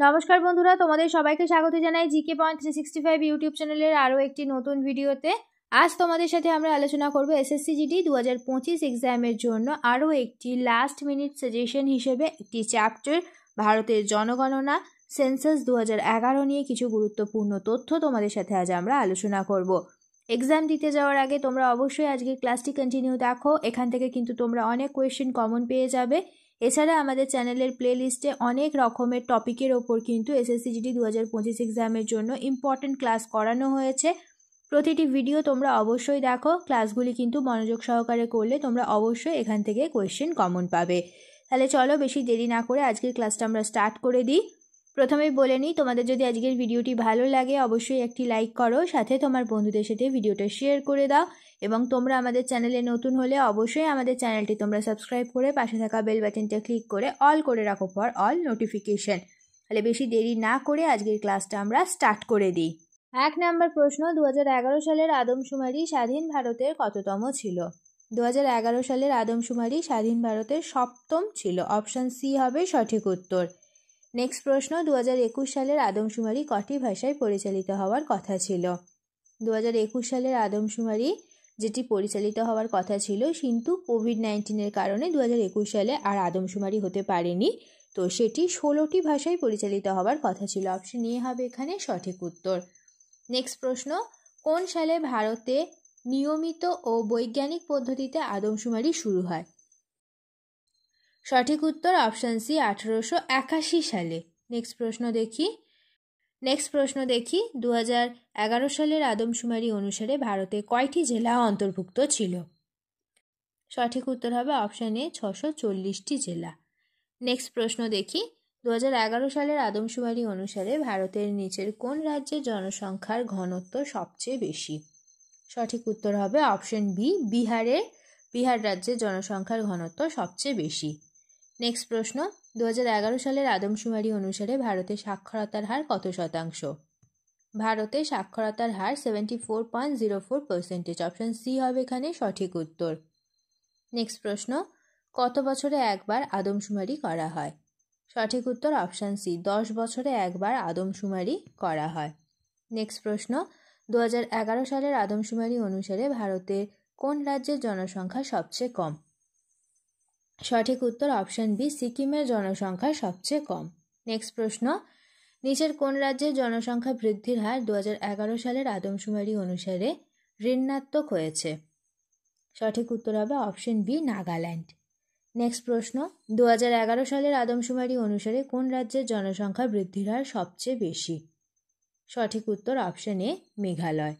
নমস্কার বন্ধুরা, তোমাদের সবাইকে স্বাগত জানাই জিকে পয়েন্ট 365 ইউটিউব চ্যানেলের আরও একটি নতুন ভিডিওতে। আজ তোমাদের সাথে আমরা আলোচনা করব এসএসসি জিডি 2025 এক্সামের জন্য আরও একটি লাস্ট মিনিট সাজেশন হিসেবে একটি চ্যাপ্টার ভারতের জনগণনা সেন্সাস 2011 নিয়ে কিছু গুরুত্বপূর্ণ তথ্য তোমাদের সাথে আজ আমরা আলোচনা করব। এক্সাম দিতে যাওয়ার আগে তোমরা অবশ্যই আজকের ক্লাসটি কন্টিনিউ দেখো, এখান থেকে কিন্তু তোমরা অনেক কোয়েশ্চেন কমন পেয়ে যাবে। এছাড়া আমাদের চ্যানেলের প্লেলিস্টে অনেক রকমের টপিকের ওপর কিন্তু এসএসসি জিডি 2025 এক্সামের জন্য ইম্পর্টেন্ট ক্লাস করানো হয়েছে। প্রতিটি ভিডিও তোমরা অবশ্যই দেখো, ক্লাসগুলি কিন্তু মনোযোগ সহকারে করলে তোমরা অবশ্যই এখান থেকে কোয়েশ্চেন কমন পাবে। তাহলে চলো বেশি দেরি না করে আজকের ক্লাসটা আমরা স্টার্ট করে দিই। প্রথমেই বলে নিই, তোমাদের যদি আজকের ভিডিওটি ভালো লাগে অবশ্যই একটি লাইক করো, সাথে তোমার বন্ধুদের সাথে ভিডিওটা শেয়ার করে দাও এবং তোমরা আমাদের চ্যানেলে নতুন হলে অবশ্যই আমাদের চ্যানেলটি তোমরা সাবস্ক্রাইব করে পাশে থাকা বেল বাটনটা ক্লিক করে অল করে রাখো ফর অল নোটিফিকেশন। তাহলে বেশি দেরি না করে আজকের ক্লাসটা আমরা স্টার্ট করে দিই। 1 নম্বর প্রশ্ন, 2011 সালের আদমশুমারি স্বাধীন ভারতের কততম ছিল? 2011 সালের আদমশুমারি স্বাধীন ভারতের 7ম ছিল। অপশান সি হবে সঠিক উত্তর। নেক্সট প্রশ্ন, 2021 সালের আদমশুমারি কটি ভাষায় পরিচালিত হওয়ার কথা ছিল? 2021 সালের আদমশুমারি যেটি পরিচালিত হওয়ার কথা ছিল, কিন্তু কোভিড-19-এর কারণে 2021 সালে আর আদমশুমারি হতে পারেনি, তো সেটি 16টি ভাষায় পরিচালিত হওয়ার কথা ছিল। অপশন এ হবে এখানে সঠিক উত্তর। নেক্সট প্রশ্ন, কোন সালে ভারতে নিয়মিত ও বৈজ্ঞানিক পদ্ধতিতে আদমশুমারি শুরু হয়? সঠিক উত্তর অপশান সি 1881 সালে। নেক্সট প্রশ্ন দেখি 2011 সালের আদমশুমারি অনুসারে ভারতে কয়টি জেলা অন্তর্ভুক্ত ছিল? সঠিক উত্তর হবে অপশান এ 640টি জেলা। নেক্সট প্রশ্ন দেখি 2011 সালের আদমশুমারি অনুসারে ভারতের নিচের কোন রাজ্যের জনসংখ্যার ঘনত্ব সবচেয়ে বেশি? সঠিক উত্তর হবে অপশন বি, বিহার রাজ্যের জনসংখ্যার ঘনত্ব সবচেয়ে বেশি। নেক্সট প্রশ্ন, 2011 সালের আদমশুমারি অনুসারে ভারতে সাক্ষরতার হার কত শতাংশ? ভারতে সাক্ষরতার হার 74.04%। অপশন সি হবে এখানে সঠিক উত্তর। নেক্সট প্রশ্ন, কত বছরে একবার আদমশুমারি করা হয়? সঠিক উত্তর অপশান সি, 10 বছরে একবার আদমশুমারি করা হয়। নেক্সট প্রশ্ন, 2011 সালের আদমশুমারি অনুসারে ভারতের কোন রাজ্যের জনসংখ্যা সবচেয়ে কম? সঠিক উত্তর অপশান বি, সিকিমের জনসংখ্যা সবচেয়ে কম। নেক্সট প্রশ্ন, নিচের কোন রাজ্যের জনসংখ্যা বৃদ্ধির হার 2011 সালের আদমশুমারি অনুসারে ঋণাত্মক হয়েছে? সঠিক উত্তর হবে অপশন বি, নাগাল্যান্ড। নেক্সট প্রশ্ন, 2011 সালের আদমশুমারি অনুসারে কোন রাজ্যের জনসংখ্যা বৃদ্ধির হার সবচেয়ে বেশি? সঠিক উত্তর অপশন এ, মেঘালয়।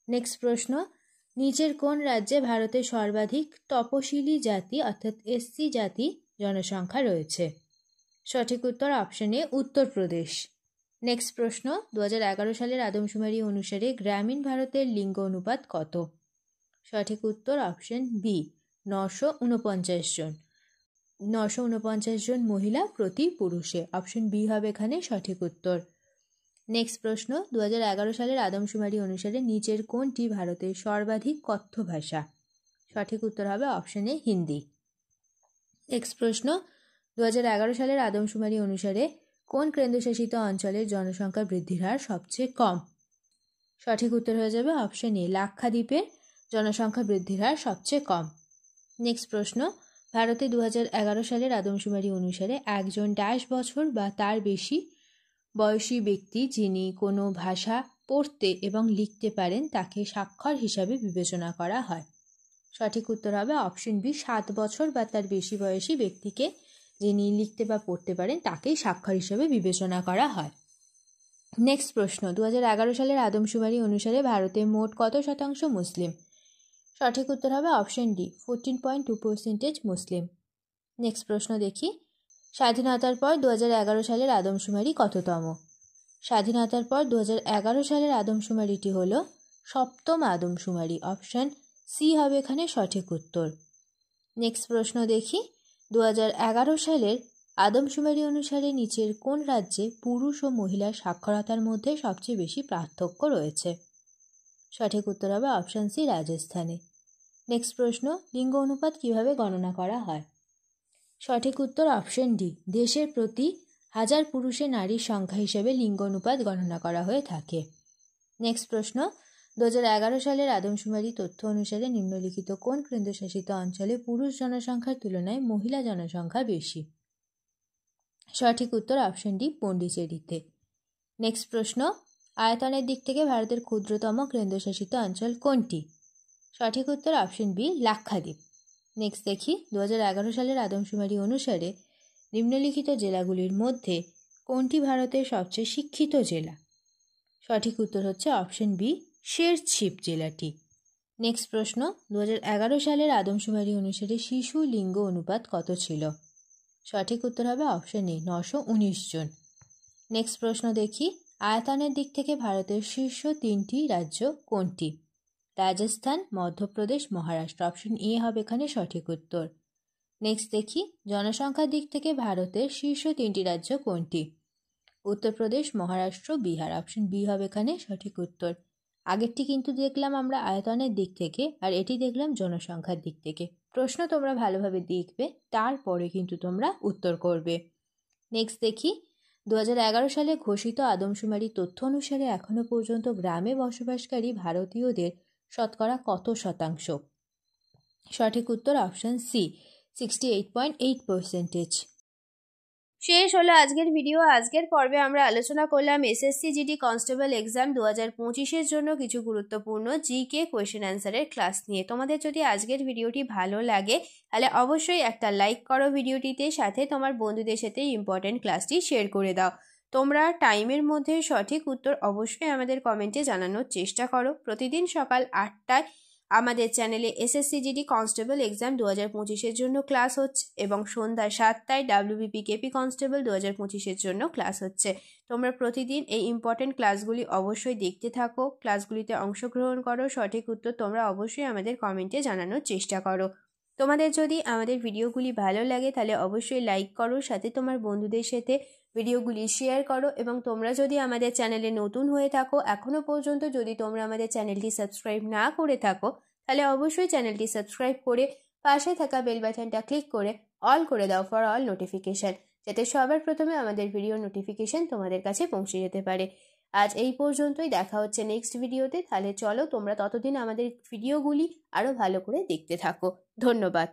নেক্সট প্রশ্ন, নিচের কোন রাজ্যে ভারতের সর্বাধিক তপশিলি জাতি অর্থাৎ এসসি জাতি জনসংখ্যা রয়েছে? সঠিক উত্তর অপশন এ, উত্তরপ্রদেশ। নেক্সট প্রশ্ন, 2011 সালের আদমশুমারি অনুসারে গ্রামীণ ভারতের লিঙ্গ অনুপাত কত? সঠিক উত্তর অপশন বি, 949 জন। 949 জন মহিলা প্রতি পুরুষে। অপশন বি হবে এখানে সঠিক উত্তর। নেক্সট প্রশ্ন, 2011 সালের আদমশুমারি অনুসারে নিচের কোনটি ভারতের সর্বাধিক কথ্য ভাষা? সঠিক উত্তর হবে অপশন এ, হিন্দি। নেক্সট প্রশ্ন, 2011 সালের আদমশুমারি অনুসারে কোন কেন্দ্রশাসিত অঞ্চলের জনসংখ্যা বৃদ্ধির হার সবচেয়ে কম? সঠিক উত্তর হয়ে যাবে অপশন এ, লাক্ষাদ্বীপের জনসংখ্যা বৃদ্ধির হার সবচেয়ে কম। নেক্সট প্রশ্ন, ভারতে 2011 সালের আদমশুমারি অনুসারে একজন 10 বছর বা তার বেশি বয়সী ব্যক্তি যিনি কোনো ভাষা পড়তে এবং লিখতে পারেন তাকে সাক্ষর হিসাবে বিবেচনা করা হয়? সঠিক উত্তর হবে অপশন বি, 7 বছর বা তার বেশি বয়সী ব্যক্তিকে যিনি লিখতে বা পড়তে পারেন তাকেই সাক্ষর হিসাবে বিবেচনা করা হয়। নেক্সট প্রশ্ন, 2011 সালের আদমশুমারি অনুসারে ভারতে মোট কত শতাংশ মুসলিম? সঠিক উত্তর হবে অপশন ডি, 14.2% মুসলিম। নেক্সট প্রশ্ন দেখি, স্বাধীনতার পর 2011 সালের আদমশুমারি কততম? স্বাধীনতার পর 2011 সালের আদমশুমারিটি হল 7ম আদমশুমারি। অপশন সি হবে এখানে সঠিক উত্তর। নেক্সট প্রশ্ন দেখি, 2011 সালের আদমশুমারি অনুসারে নিচের কোন রাজ্যে পুরুষ ও মহিলার সাক্ষরতার মধ্যে সবচেয়ে বেশি পার্থক্য রয়েছে? সঠিক উত্তর হবে অপশন সি, রাজস্থানে। নেক্সট প্রশ্ন, লিঙ্গ অনুপাত কিভাবে গণনা করা হয়? সঠিক উত্তর অপশন ডি, দেশের প্রতি 1000 পুরুষে নারীর সংখ্যা হিসেবে লিঙ্গ অনুপাত গণনা করা হয়ে থাকে? নেক্সট প্রশ্ন, 2011 সালের আদমশুমারি তথ্য অনুসারে নিম্নলিখিত কোন কেন্দ্রশাসিত অঞ্চলে পুরুষ জনসংখ্যার তুলনায় মহিলা জনসংখ্যা বেশি? সঠিক উত্তর অপশন ডি, পন্ডিচেরিতে। নেক্সট প্রশ্ন, আয়তনের দিক থেকে ভারতের ক্ষুদ্রতম কেন্দ্রশাসিত অঞ্চল কোনটি? সঠিক উত্তর অপশন বি, লাক্ষাদ্বীপ। নেক্সট দেখি, 2011 সালের আদমশুমারি অনুসারে নিম্নলিখিত জেলাগুলির মধ্যে কোনটি ভারতের সবচেয়ে শিক্ষিত জেলা? সঠিক উত্তর হচ্ছে অপশন বি, শেরছিপ জেলাটি। নেক্সট প্রশ্ন, 2011 সালের আদমশুমারি অনুসারে শিশু লিঙ্গ অনুপাত কত ছিল? সঠিক উত্তর হবে অপশন এ, 919 জন। নেক্সট প্রশ্ন দেখি, আয়তনের দিক থেকে ভারতের শীর্ষ 3টি রাজ্য কোনটি? রাজস্থান, মধ্যপ্রদেশ, মহারাষ্ট্র। অপশন এ হবে এখানে সঠিক উত্তর। নেক্সট দেখি, জনসংখ্যার দিক থেকে ভারতের শীর্ষ 3টি রাজ্য কোনটি? উত্তরপ্রদেশ, মহারাষ্ট্র, বিহার। অপশন বি হবে এখানে সঠিক উত্তর। আগেরটি কিন্তু দেখলাম আমরা আয়তনের দিক থেকে, আর এটি দেখলাম জনসংখ্যার দিক থেকে। প্রশ্ন তোমরা ভালোভাবে দেখবে, তারপরে কিন্তু তোমরা উত্তর করবে। নেক্সট দেখি, 2011 সালে ঘোষিত আদমশুমারি তথ্য অনুসারে এখনও পর্যন্ত গ্রামে বসবাসকারী ভারতীয়দের শতকরা কত শতাংশ? সঠিক উত্তর অপশন সি, 68.8%। শেষ হলো আজকের ভিডিও। আজকের পর্বে আমরা আলোচনা করলাম এসএসসি জিডি কনস্টেবল এক্সাম 2025-এর জন্য কিছু গুরুত্বপূর্ণ জিকে কোয়েশ্চেন অ্যান্সারের ক্লাস নিয়ে। তোমাদের যদি আজকের ভিডিওটি ভালো লাগে তাহলে অবশ্যই একটা লাইক করো ভিডিওটিতে, সাথে তোমার বন্ধুদের সাথে ইম্পর্টেন্ট ক্লাসটি শেয়ার করে দাও। তোমরা টাইমের মধ্যে সঠিক উত্তর অবশ্যই আমাদের কমেন্টে জানানোর চেষ্টা করো। প্রতিদিন সকাল 8টায় আমাদের চ্যানেলে এসএসসি জিডি কনস্টেবল এক্সাম 2025-এর জন্য ক্লাস হচ্ছে এবং সন্ধ্যা 7টায় ডাব্লিউবিপি কেপি কনস্টেবল 2025-এর জন্য ক্লাস হচ্ছে। তোমরা প্রতিদিন এই ইম্পর্টেন্ট ক্লাসগুলি অবশ্যই দেখতে থাকো, ক্লাসগুলিতে অংশগ্রহণ করো, সঠিক উত্তর তোমরা অবশ্যই আমাদের কমেন্টে জানানোর চেষ্টা করো। তোমাদের যদি আমাদের ভিডিওগুলি ভালো লাগে তাহলে অবশ্যই লাইক করো, সাথে তোমার বন্ধুদের সাথে ভিডিওগুলি শেয়ার করো, এবং তোমরা যদি আমাদের চ্যানেলে নতুন হয়ে থাকো, এখনও পর্যন্ত যদি তোমরা আমাদের চ্যানেলটি সাবস্ক্রাইব না করে থাকো তাহলে অবশ্যই চ্যানেলটি সাবস্ক্রাইব করে পাশে থাকা বেল বাটনটা ক্লিক করে অল করে দাও ফর অল নোটিফিকেশান, যাতে সবার প্রথমে আমাদের ভিডিও নোটিফিকেশান তোমাদের কাছে পৌঁছে যেতে পারে। আজ এই পর্যন্তই, দেখা হচ্ছে নেক্সট ভিডিওতে। তাহলে চলো তোমরা ততদিন আমাদের ভিডিওগুলি আরও ভালো করে দেখতে থাকো। ধন্যবাদ।